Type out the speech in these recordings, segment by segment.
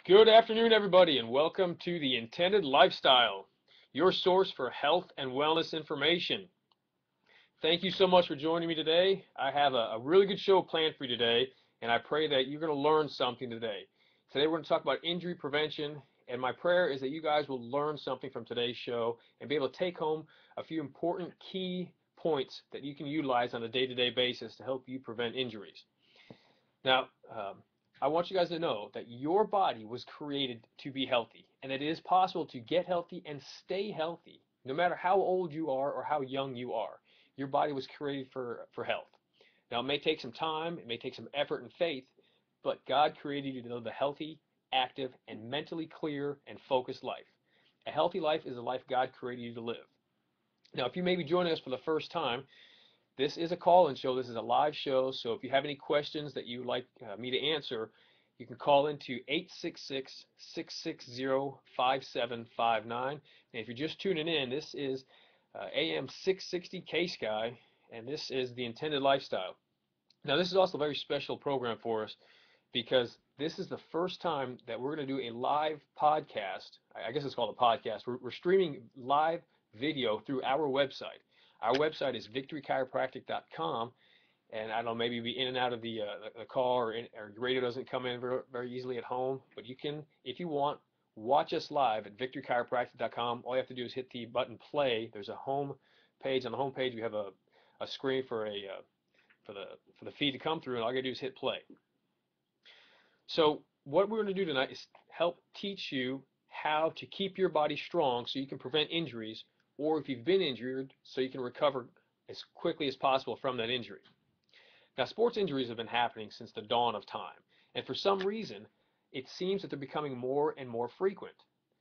Good afternoon, everybody, and welcome to The Intended Lifestyle, your source for health and wellness information. Thank you so much for joining me today. I have a really good show planned for you today, and I pray that you're going to learn something today. Today, we're going to talk about injury prevention, and my prayer is that you guys will learn something from today's show and be able to take home a few important key points that you can utilize on a day-to-day basis to help you prevent injuries. Now, I want you guys to know that your body was created to be healthy, and it is possible to get healthy and stay healthy, no matter how old you are or how young you are. Your body was created for health. Now, it may take some time, it may take some effort and faith, but God created you to live a healthy, active, and mentally clear and focused life. A healthy life is a life God created you to live. Now, if you may be joining us for the first time, this is a call-in show. This is a live show. So if you have any questions that you would like me to answer, you can call into 866-660-5759. And if you're just tuning in, this is AM 660 K-Sky, and this is The Intended Lifestyle. Now, this is also a very special program for us because this is the first time that we're going to do a live podcast. I guess it's called a podcast. We're streaming live video through our website. Our website is victorychiropractic.com, and I don't know, maybe you'll be in and out of the car, or your radio doesn't come in very easily at home, but you can, if you want, watch us live at victorychiropractic.com. All you have to do is hit the button play. There's a home page. On the home page, we have a screen for the feed to come through, and all you gotta do is hit play. So what we're going to do tonight is help teach you how to keep your body strong so you can prevent injuries, or if you've been injured, so you can recover as quickly as possible from that injury. Now, sports injuries have been happening since the dawn of time, and for some reason, it seems that they're becoming more and more frequent.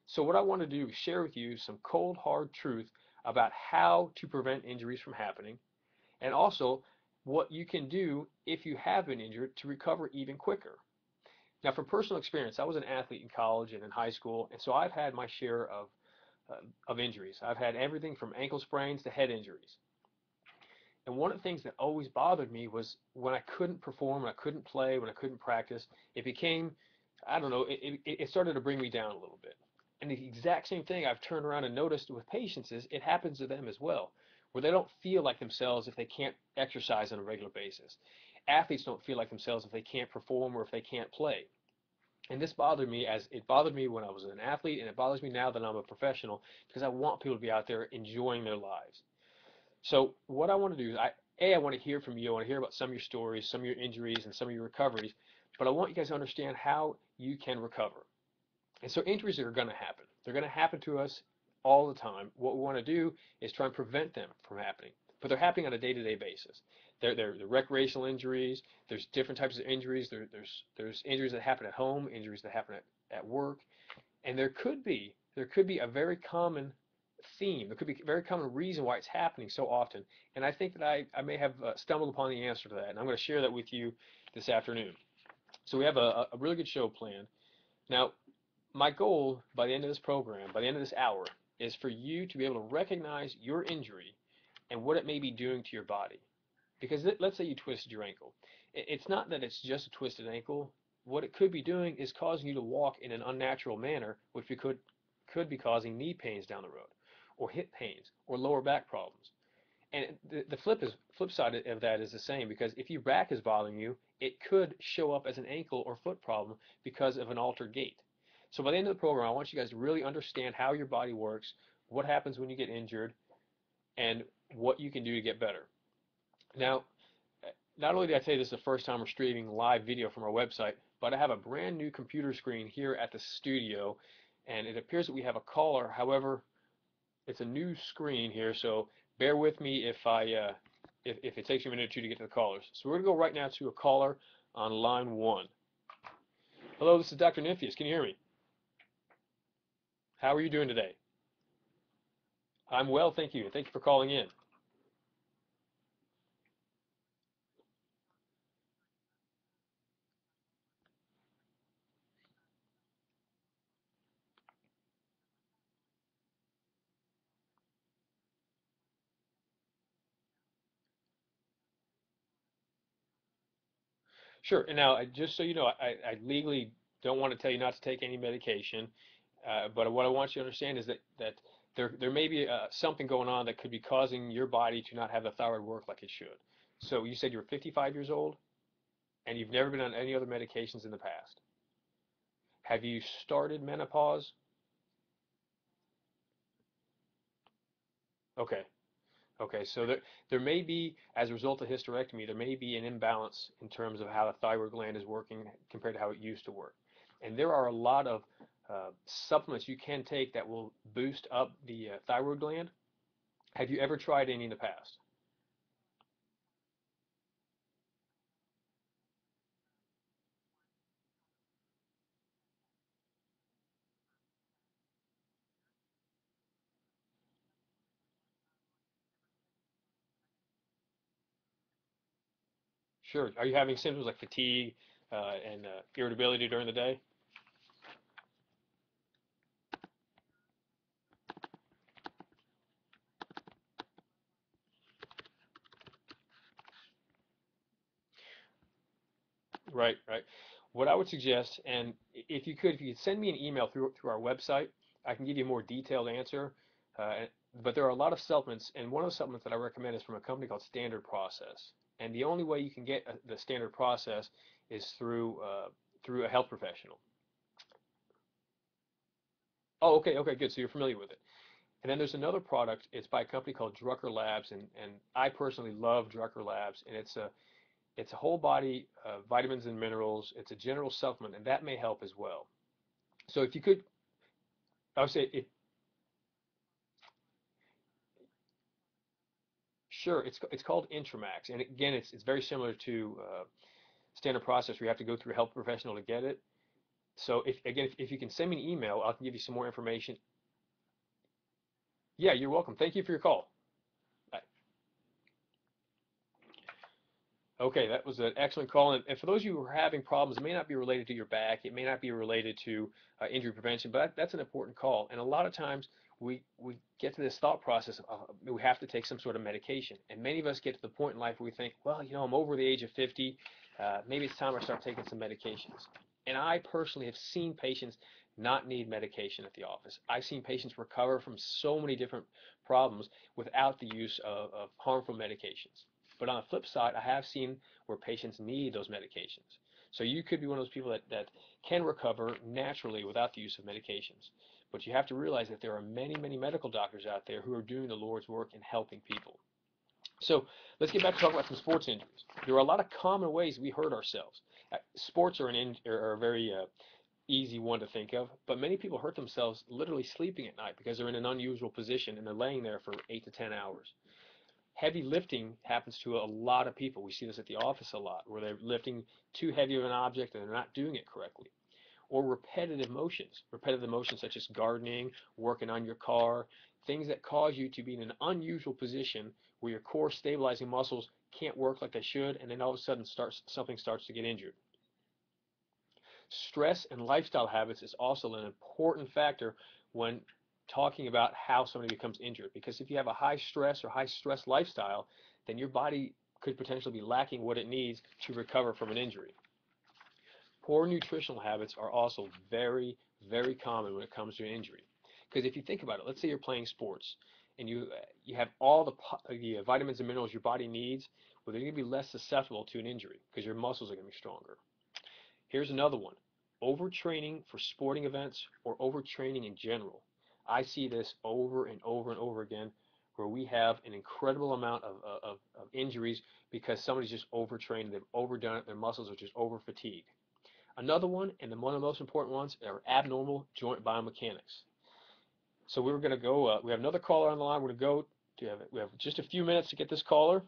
So what I want to do is share with you some cold, hard truth about how to prevent injuries from happening, and also what you can do if you have been injured to recover even quicker. Now, from personal experience, I was an athlete in college and in high school, and so I've had my share of injuries. I've had everything from ankle sprains to head injuries. And one of the things that always bothered me was when I couldn't perform, when I couldn't play, when I couldn't practice, it became, I don't know, it started to bring me down a little bit. And the exact same thing I've turned around and noticed with patients is it happens to them as well, where they don't feel like themselves if they can't exercise on a regular basis. Athletes don't feel like themselves if they can't perform or if they can't play. And this bothered me as it bothered me when I was an athlete, and it bothers me now that I'm a professional because I want people to be out there enjoying their lives. So what I want to do is I want to hear from you. I want to hear about some of your stories, some of your injuries, and some of your recoveries. But I want you guys to understand how you can recover. And so injuries are going to happen. They're going to happen to us all the time. What we want to do is try and prevent them from happening. But they're happening on a day-to-day basis. They're recreational injuries. There's different types of injuries. There's injuries that happen at home, injuries that happen at work, and there could be a very common theme. There could be a very common reason why it's happening so often. And I think that I may have stumbled upon the answer to that, and I'm going to share that with you this afternoon. So we have a really good show planned. Now, my goal by the end of this program, by the end of this hour, is for you to be able to recognize your injury and what it may be doing to your body. Because let's say you twisted your ankle. It's not that it's just a twisted ankle. What it could be doing is causing you to walk in an unnatural manner, which could be causing knee pains down the road, or hip pains, or lower back problems. And the flip side of that is the same, because if your back is bothering you, it could show up as an ankle or foot problem because of an altered gait. So by the end of the program, I want you guys to really understand how your body works, what happens when you get injured, and what you can do to get better. Now, not only did I say this is the first time we're streaming live video from our website, but I have a brand new computer screen here at the studio, and it appears that we have a caller. However, it's a new screen here, so bear with me if it takes you a minute or two to get to the callers. So we're going to go right now to a caller on line 1. Hello, this is Dr. Nymphius. Can you hear me? How are you doing today? I'm well, thank you. Thank you for calling in. Sure. And now, just so you know, I legally don't want to tell you not to take any medication, but what I want you to understand is that there may be something going on that could be causing your body to not have the thyroid work like it should. So you said you're 55 years old and you've never been on any other medications in the past. Have you started menopause? Okay. Okay, so there may be, as a result of hysterectomy, there may be an imbalance in terms of how the thyroid gland is working compared to how it used to work. And there are a lot of supplements you can take that will boost up the thyroid gland. Have you ever tried any in the past? Sure. Are you having symptoms like fatigue and irritability during the day? Right, right. What I would suggest, and if you could send me an email through our website, I can give you a more detailed answer. Uh, but there are a lot of supplements, and one of the supplements that I recommend is from a company called Standard Process. And the only way you can get the Standard Process is through a health professional. Oh, okay, okay, good. So you're familiar with it. And then there's another product. It's by a company called Drucker Labs, and I personally love Drucker Labs, and it's a whole body vitamins and minerals. It's a general supplement, and that may help as well. So if you could, I would say, sure, it's called Intramax, and again, it's very similar to Standard Process where you have to go through a health professional to get it. So if you can send me an email, I can give you some more information. Yeah, you're welcome. Thank you for your call. Bye. Okay, that was an excellent call. And for those of you who are having problems, it may not be related to your back, it may not be related to injury prevention, but that's an important call. And a lot of times we get to this thought process of we have to take some sort of medication. And many of us get to the point in life where we think, well, I'm over the age of 50, maybe it's time I start taking some medications. And I personally have seen patients not need medication at the office. I've seen patients recover from so many different problems without the use of harmful medications. But on the flip side, I have seen where patients need those medications. So you could be one of those people that can recover naturally without the use of medications. But you have to realize that there are many, many medical doctors out there who are doing the Lord's work and helping people. So let's get back to talking about some sports injuries. There are a lot of common ways we hurt ourselves. Sports are a very easy one to think of, but many people hurt themselves literally sleeping at night because they're in an unusual position and they're laying there for 8 to 10 hours. Heavy lifting happens to a lot of people. We see this at the office a lot, where they're lifting too heavy of an object and they're not doing it correctly. Or repetitive motions such as gardening, working on your car, things that cause you to be in an unusual position where your core stabilizing muscles can't work like they should, and then all of a sudden something starts to get injured. Stress and lifestyle habits is also an important factor when talking about how somebody becomes injured. Because if you have a high stress or high stress lifestyle, then your body could potentially be lacking what it needs to recover from an injury. Poor nutritional habits are also very, very common when it comes to an injury. Because if you think about it, let's say you're playing sports and you have all the vitamins and minerals your body needs, well, they're going to be less susceptible to an injury because your muscles are going to be stronger. Here's another one. Overtraining for sporting events or overtraining in general. I see this over and over and over again where we have an incredible amount of injuries because somebody's just overtrained, they've overdone it, their muscles are just over fatigued. Another one, and then one of the most important ones, are abnormal joint biomechanics. So we were going to go, we have another caller on the line. We're going to go, we have just a few minutes to get this caller.